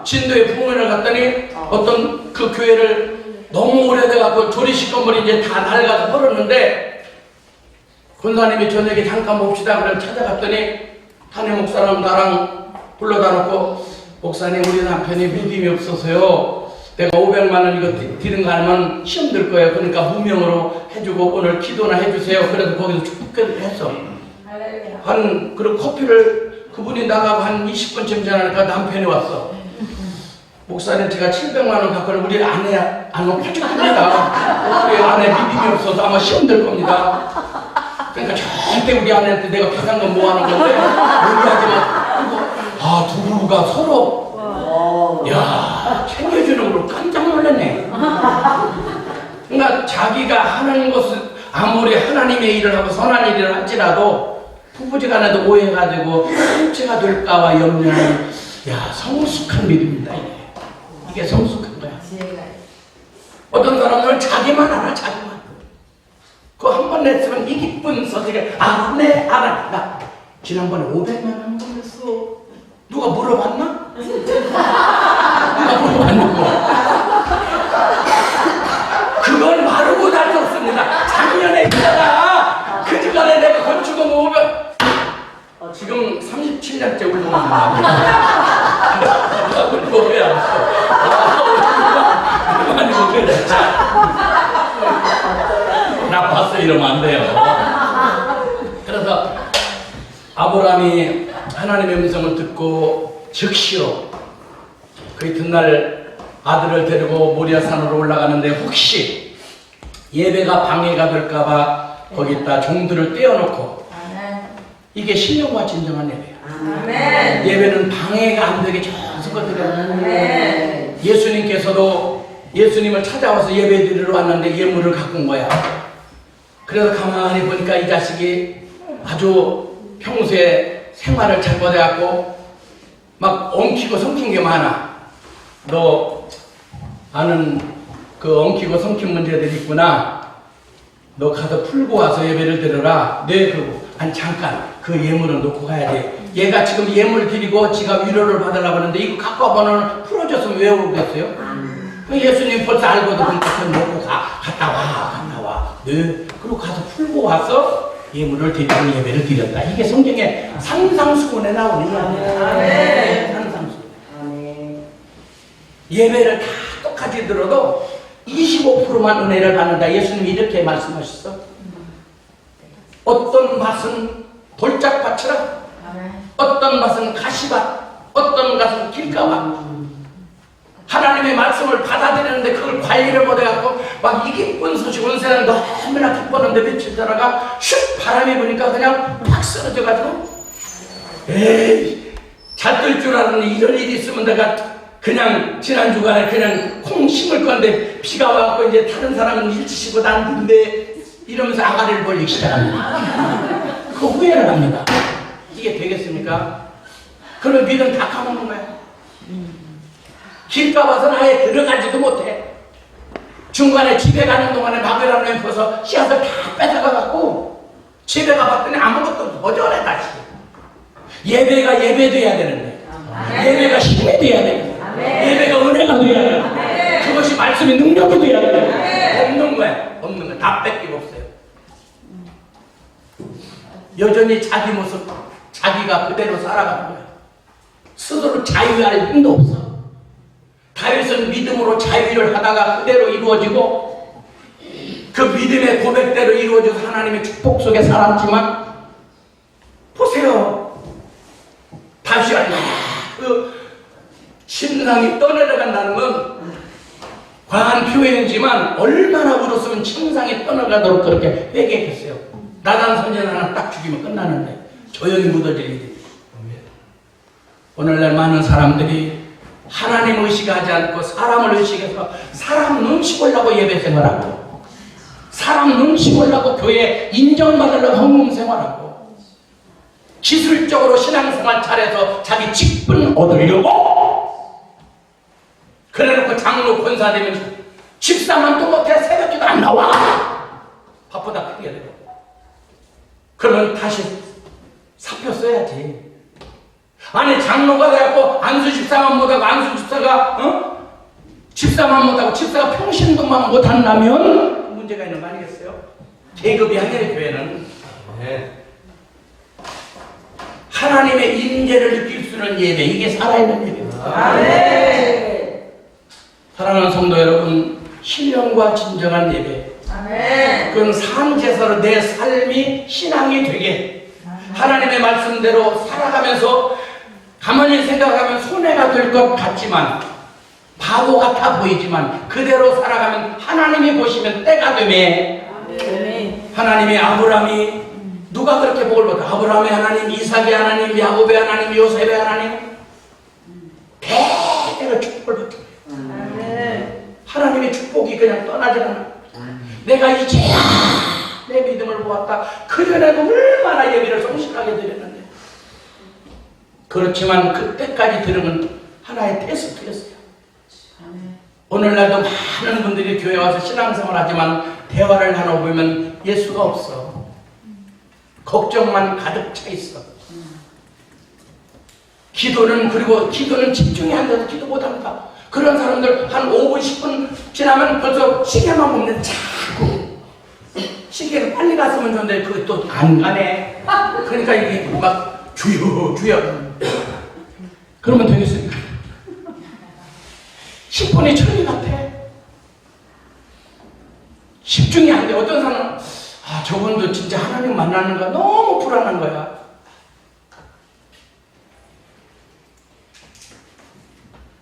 진도에 부흥회를 갔더니 어떤 그 교회를 너무 오래돼가지고 조리식 건물이 이제 다 낡아서 버렸는데 권사님이 저녁에 잠깐 봅시다 그래 찾아갔더니 담임 목사랑 나랑 불러다 놓고 목사님 우리 남편이 믿음이 없어서요 내가 500만 원 이거 드린 거 하면 시험 들 거예요. 그러니까 무명으로 해주고 오늘 기도나 해주세요. 그래서 거기서 축복을 했어. 그리고 커피를 그분이 나가고 한 20분쯤 지나니까 남편이 왔어. 목사님 제가 700만 원 갖고 우리 아내 안 오고 죽습니다. 우리 아내 믿음이 없어서 아마 시험 들 겁니다. 그러니까 절대 우리 아내한테 내가 비싼 건 뭐 하는 건데 얘기하지만 두부가 서로 야 챙겨주는 걸 깜짝 놀랐네. 그러니까 자기가 하는 것을 아무리 하나님의 일을 하고 선한 일을 할지라도 부부지간에도 오해가 되고 상처가 될까봐 염려하는 성숙한 믿음입니다. 이게 성숙한 거야. 어떤 사람은 자기만 알아, 자기만. 그거 한 번 냈으면 이 기쁜 소식에 네 알아. 나 지난번에 500만 원 냈어. 누가 물어봤나? 누가 물어봤냐고. 그걸 말하고 날 수 없습니다. 작년에 있다가 그 주간에 내가 건축을 모으면 지금 37년째 울고만 울고야. 많이 울고야. 나빴어 이러면 안 돼요. 그래서 아브라함이 하나님의 음성을 듣고 즉시로 그 이튿날 아들을 데리고 모리아산으로 올라가는데 혹시 예배가 방해가 될까봐 거기다 종들을 떼어놓고 이게 신령과 진정한 예배야. 예배는 방해가 안 되게 전수가 드려요. 예수님께서도 예수님을 찾아와서 예배 드리러 왔는데 예물을 갖고 온 거야. 그래서 가만히 보니까 이 자식이 아주 평소에 생활을 잘못해갖고 막 엉키고 성킨 게 많아. 너 아는 그 엉키고 성킨 문제들이 있구나. 너 가서 풀고 와서 예배를 드려라. 네, 그러고 아니 잠깐 그 예물은 놓고 가야 돼. 얘가 지금 예물 드리고 지가 위로를 받으려고 하는데 이거 갖고 와보면 풀어줬으면 왜 오겠어요? 예수님 벌써 알고도 그럼 놓고 갔다 와. 네. 그리고 가서 풀고 와서 예물을 드리고 예배를 드렸다. 이게 성경의 상상수훈에 나오는 이야기야. 상상수훈. 예배를 다 똑같이 들어도 25%만 은혜를 받는다. 예수님이 이렇게 말씀하셨어. 어떤 밭은 돌짝밭이라, 어떤 밭은 가시밭, 어떤 밭은 길가밭. 하나님의 말씀을 받아들이는데 그걸 관리를 못해갖고 막 이 기쁜 소식 온 세상 너무나 기뻤는데 며칠 전화가 슉 바람이 부니까 그냥 팍 쓰러져가지고 에이 잘 뜰 줄 알았는데 이런 일이 있으면 내가 그냥 지난 주간에 그냥 콩 심을 건데 비가 와갖고 이제 다른 사람은 일치시고 난 근데 이러면서 아가리를 벌리기 시작합니다. 그 후회를 합니다. 이게 되겠습니까? 그러면 믿음 다 까먹는 거야. 길 가봐서는 아예 들어가지도 못해. 중간에 집에 가는 동안에 마그라노 엠퍼서 씨앗을 다 뺏어가갖고 집에 가봤더니 아무것도 모자래 다시. 예배가 예배돼야 되는데 예배가 힘이 돼야 되는데 예배가 은혜가 돼야 되는데 그것이 말씀이 능력이 돼야 되는데 없는 거야. 다 뺏기고 없어요. 여전히 자기 모습 자기가 그대로 살아가는 거야. 스스로 자유할 힘도 없어. 다윗은 믿음으로 자유를 하다가 그대로 이루어지고 그 믿음의 고백대로 이루어져서 하나님의 축복 속에 살았지만 보세요. 다시 그 신상이 떠내려간다는 건 과한 표현이지만 얼마나 울었으면 신상이 떠나가도록 그렇게 회개했겠어요. 나단 선전 하나 딱 죽이면 끝나는데 조용히 묻어질 일이. 오늘날 많은 사람들이 하나님 의식하지 않고 사람을 의식해서 사람 눈치 보려고 예배 생활하고 사람 눈치 보려고 교회 인정받으려고 헌금 생활하고 기술적으로 신앙생활 잘해서 자기 직분 얻으려고 그래놓고 장로 권사 되면 집사만 또 못해 새벽기도 안 나와. 밥보다 크게 되고 그러면 다시 사표 써야지. 아니 장로가 돼갖고 안수 집사만 못하고 안수 집사가 집사만 못하고 집사가 평신도만 못한다면 문제가 있는 거 아니겠어요? 계급이 아니에요. 교회는 하나님의 임재를 느낄 수 있는 예배, 이게 살아있는 예배입니다. 사랑하는 성도 여러분, 신령과 진정한 예배, 그건 산제사로 내 삶이 신앙이 되게 하나님의 말씀대로 살아가면서 가만히 생각하면 손해가 될 것 같지만 바보 같아 보이지만 그대로 살아가면 하나님이 보시면 때가 되매 하나님의 아브라함이 누가 그렇게 복을 받아? 아브라함의 하나님, 이삭의 하나님, 야곱의 하나님, 요셉의 하나님. 대대로 축복을 받게 돼요. 하나님의 축복이 그냥 떠나지 않아. 내가 이제야 내 믿음을 보았다. 그전에도 얼마나 예비를 성실하게 드렸는데. 그렇지만 그때까지 드는 건 하나의 테스트였어요. 오늘날도 많은 분들이 교회 와서 신앙생활 하지만 대화를 나눠보면 예수가 없어. 걱정만 가득 차 있어. 기도는 집중이 안 돼서 기도 못한다. 그런 사람들 한 5분, 10분 지나면 벌써 시계만 보면 자꾸 시계를 빨리 갔으면 좋은데 그게 또 안 가네. 그러니까 이게 막 주여 그러면 되겠습니까? 10분이 천리 같아. 집중이 안 돼. 어떤 사람은 저분도 진짜 하나님 만나는 거 너무 불안한 거야.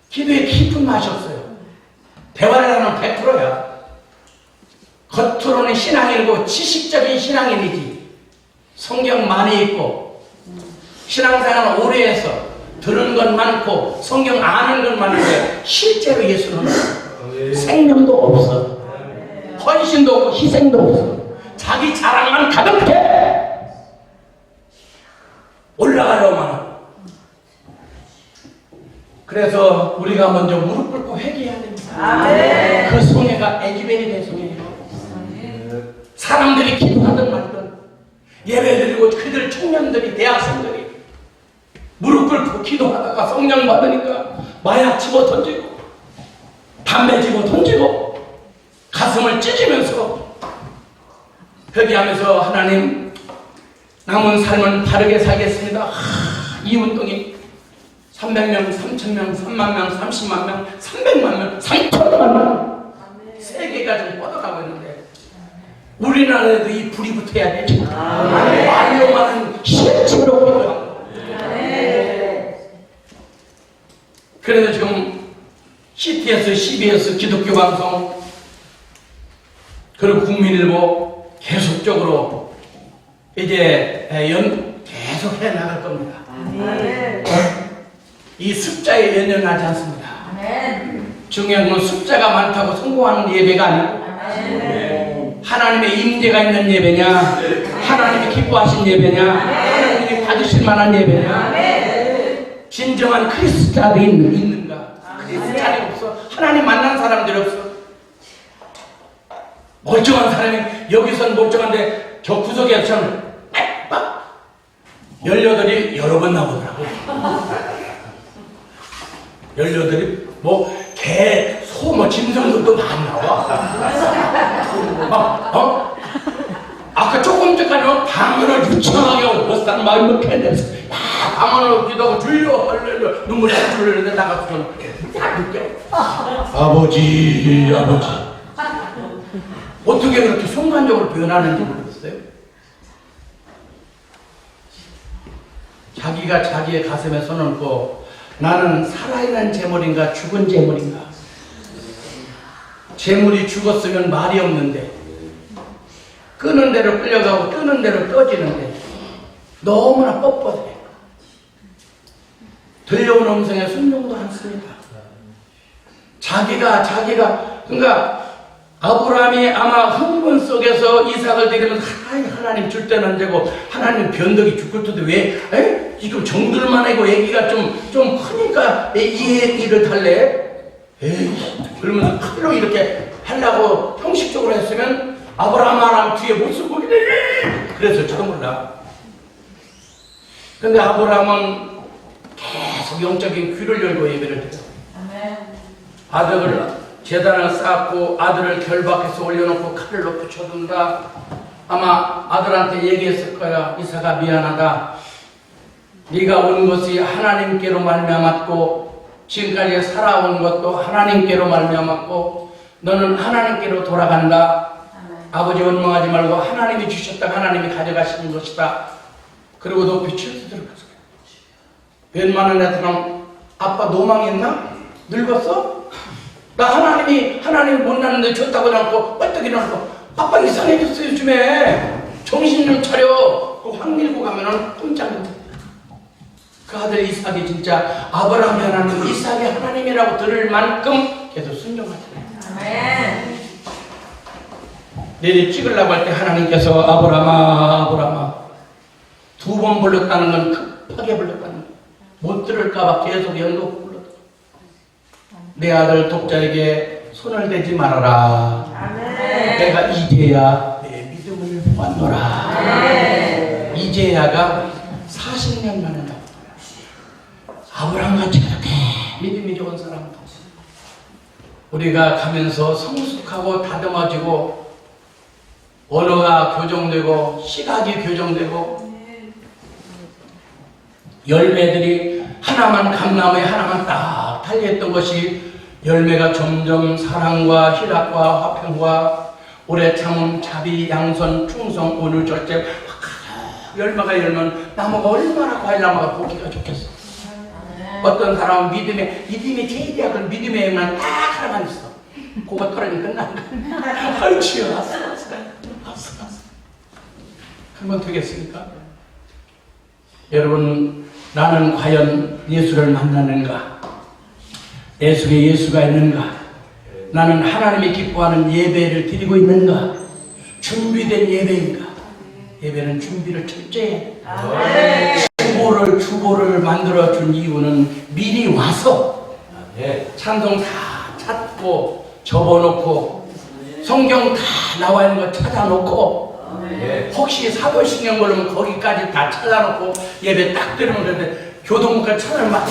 기도에 깊은 맛이 없어요. 대화를 하면 100%야. 겉으로는 신앙인이고 지식적인 신앙인이지. 성경 많이 읽고 신앙생활 오래 해서 들은 건 많고 성경 아는 건 많은데 실제로 예수는 생명도 없어. 헌신도 없고 희생도 없어. 자기 자랑만 가득해. 올라가려고만 하고. 그래서 우리가 먼저 무릎 꿇고 회개해야 됩니다. 그 성회가 에기베리 대성회예요. 사람들이 기도하든 말든 예배드리고 그들 청년들이 대학생들이 무릎 꿇고 기도하다가 성령 받으니까 마약 집어 던지고 담배 집어 던지고 가슴을 찢으면서 회개하면서 하나님 남은 삶은 바르게 살겠습니다. 이 운동이 300명, 3,000명, 3만 명, 30만 명, 300만 명, 3천만 명 세계가 좀 뻗어가고 있는데 우리나라에도 이 불이 붙어야 되죠. 말로만은 실제로 필요합니다. 그래서 지금 CTS, CBS, 기독교 방송 그리고 국민일보 계속적으로 이제 계속 해 나갈 겁니다. 이 숫자에 연연하지 않습니다. 중요한 건 숫자가 많다고 성공하는 예배가 아니고 하나님의 임재가 있는 예배냐, 하나님이 기뻐하신 예배냐, 하나님이 받으실 만한 예배냐, 진정한 크리스찬이 있는가? 크리스찬이 없어. 하나님 만난 사람들이 없어. 멀쩡한 사람이 여기선 멀쩡한데 저 구석에서는 빡 18이 여러 번 나오더라고. 18이 개, 소, 짐승들도 많이 나와. 아까 조금 전까지 방언을 유창하게 하고 버스타는 막 이렇게 했는데 방언을 기도하고 주여 할렐루야 눈물이 흘르는데 나가서 딱 느껴. 아버지 어떻게 그렇게 순간적으로 변하는지 모르겠어요. 자기가 자기의 가슴에 손을 얹고 나는 살아있는 재물인가 죽은 재물인가. 재물이 죽었으면 말이 없는데 끄는 대로 끌려가고 뜨는 대로 떠지는데 너무나 뻣뻣해. 들려온 음성에 순종도 않습니다. 자기가 그러니까 아브라함이 아마 흥분 속에서 이삭을 드리면서 하나님 줄 때는 언제고 하나님 변덕이 죽을 때도 왜 지금 정들만 하고 애기가 좀 크니까 이 얘기를 달래? 그러면서 칼로 이렇게 하려고 형식적으로 했으면 아브라함 뒤에 무슨 보기 그랬을지도 몰라. 근데 아브라함은 계속 영적인 귀를 열고 예배를 해요. 아들을 제단을 쌓고 아들을 결박해서 올려놓고 칼을 놓고 쳐둔다. 아마 아들한테 얘기했을 거야. 이삭아 미안하다. 네가 온 것이 하나님께로 말미암았고 지금까지 살아온 것도 하나님께로 말미암았고 너는 하나님께로 돌아간다. 아버지 원망하지 말고 하나님이 주셨다. 하나님이 가져가시는 것이다. 그리고 높이 칠수 들어가서 웬만한 애들은 아빠 노망했나? 늙었어? 나 하나님이 못 낳는데 줬다고 해놓고 뻘떡 일어나고 아빠 이상해졌어 요즘에. 정신 좀 차려. 확 밀고 가면은 꼼짝 못해. 그 아들 이삭이 진짜 아브라함이 하나님, 이삭이 하나님이라고 들을 만큼 계속 순종하잖아요. 내리 찍으려고 할 때 하나님께서 아브라함아, 아브라함아, 2번 불렀다는 건 급하게 불렀다는 거예요. 못 들을까봐 계속 연속 불렀다. 내 아들 독자에게 손을 대지 말아라. 내가 이제야 내 믿음을 보았노라. 이제야가 40년 만에 나왔다. 아브라함같이 그렇게 믿음이 좋은 사람, 우리가 가면서 성숙하고 다듬어지고 언어가 교정되고 시각이 교정되고 열매들이 하나만 감나무에 하나만 딱 달려있던 것이 열매가 점점 사랑과 희락과 화평과 오래 참음, 자비, 양선, 충성, 온유, 절제 열매가 열면 나무가 얼마나 과일나무가 보기가 좋겠어. 어떤 사람은 믿음이 제일이야. 그 믿음의 영만 딱 하나만 있어. 그거 털으면 끝나는 거야. 아유, 주여, 왔어. 그러면 되겠습니까? 여러분, 나는 과연 예수를 만나는가? 내 속에 예수가 있는가? 나는 하나님이 기뻐하는 예배를 드리고 있는가? 준비된 예배인가? 예배는 준비를 철저히 해. 주보를 만들어준 이유는 미리 와서 찬송 다 찾고 접어놓고 성경 다 나와 있는 거 찾아놓고 혹시 사도신경 걸으면 거기까지 다 찾아놓고 예배 딱 드리면 되는데 교동문과 찾아놓으면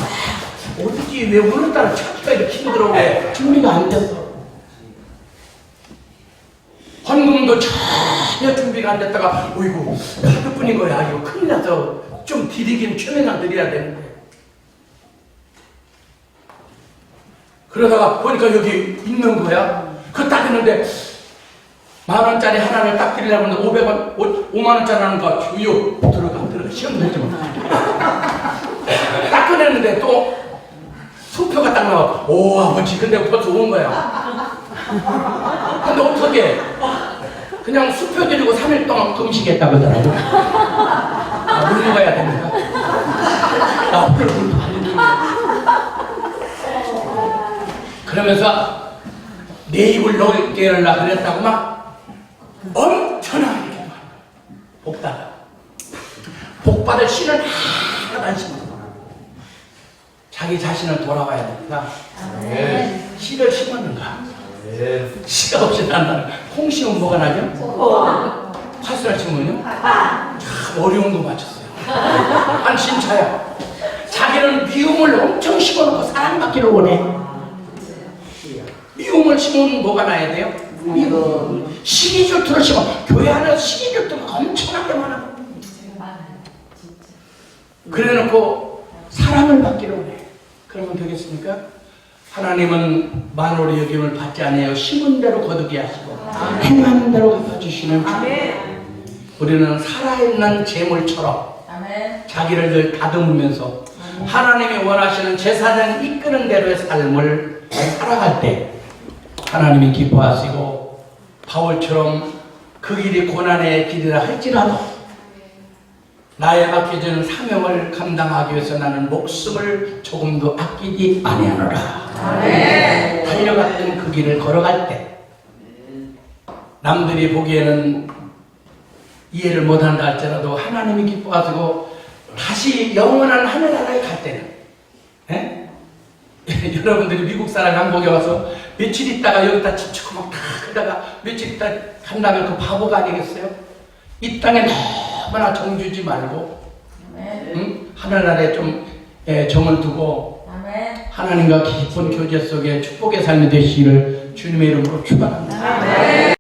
어디 왜 오늘따라 찾기가 이렇게 힘들어. 준비가 안 됐어. 헌금도 전혀 준비가 안 됐다가 어이구 카드뿐인 거야. 이거 큰일 나서 좀 드리긴 최대한 드려야 되는데 그러다가 보니까 여기 있는 거야. 그거 딱 했는데 10,000원짜리 하나를 딱 드리려고 했는데 5만원짜리 하는 거 주요 들어가 시험 들지 마. 딱 꺼냈는데 또 수표가 딱 나와. 오 아버지 근데 벌써 온 거야. 근데 어떻게 그냥 수표 드리고 3일 동안 금식했다고 하더라고. 물 먹어야 됩니다. 오늘 물 많이 그러면서 내 입을 넓게 열라 그랬다고 막 엄청나게 복받을 씨는 하나도 안 심어. 자기 자신을 돌아봐야 됩니다. 씨를 심었는가? 씨가 없이 난다는. 콩 심으면 뭐가 나죠? 파스를 심으면요? 참 어려운 거 맞췄어요. 한 진짜야. 자기는 미움을 엄청 심어놓고 사랑받기를 원해. 미움을 심으면 뭐가 나야 돼요? 미움. 시기질투를 심어. 교회 안에서 시기질투가 엄청나게 많아. 그래놓고 사랑을 받기를 원해. 그러면 되겠습니까? 하나님은 만월의 여김을 받지 아니하여 심은 대로 거두게 하시고 행하는 대로 갚아주시는 주님. 우리는 살아있는 재물처럼 자기를 늘 다듬으면서 하나님이 원하시는 제사장 이끄는 대로의 삶을 살아갈 때 하나님이 기뻐하시고 바울처럼 그 길이 고난의 길이라 할지라도 나에 맡겨지는 사명을 감당하기 위해서 나는 목숨을 조금도 아끼지 아니하노라. 달려갔던 그 길을 걸어갈 때 남들이 보기에는 이해를 못한다 할지라도 하나님이 기뻐하시고 다시 영원한 하늘나라에 갈 때는 여러분들이 미국 사람 한국에 와서 며칠 있다가 여기다 지치고 막 다 그러다가 며칠 있다 간다면 그 바보가 아니겠어요? 이 땅에 너무나 정주지 말고 하늘나라에 좀 정을 두고 하나님과 깊은 교제 속에 축복의 삶이 되시기를 주님의 이름으로 축원합니다.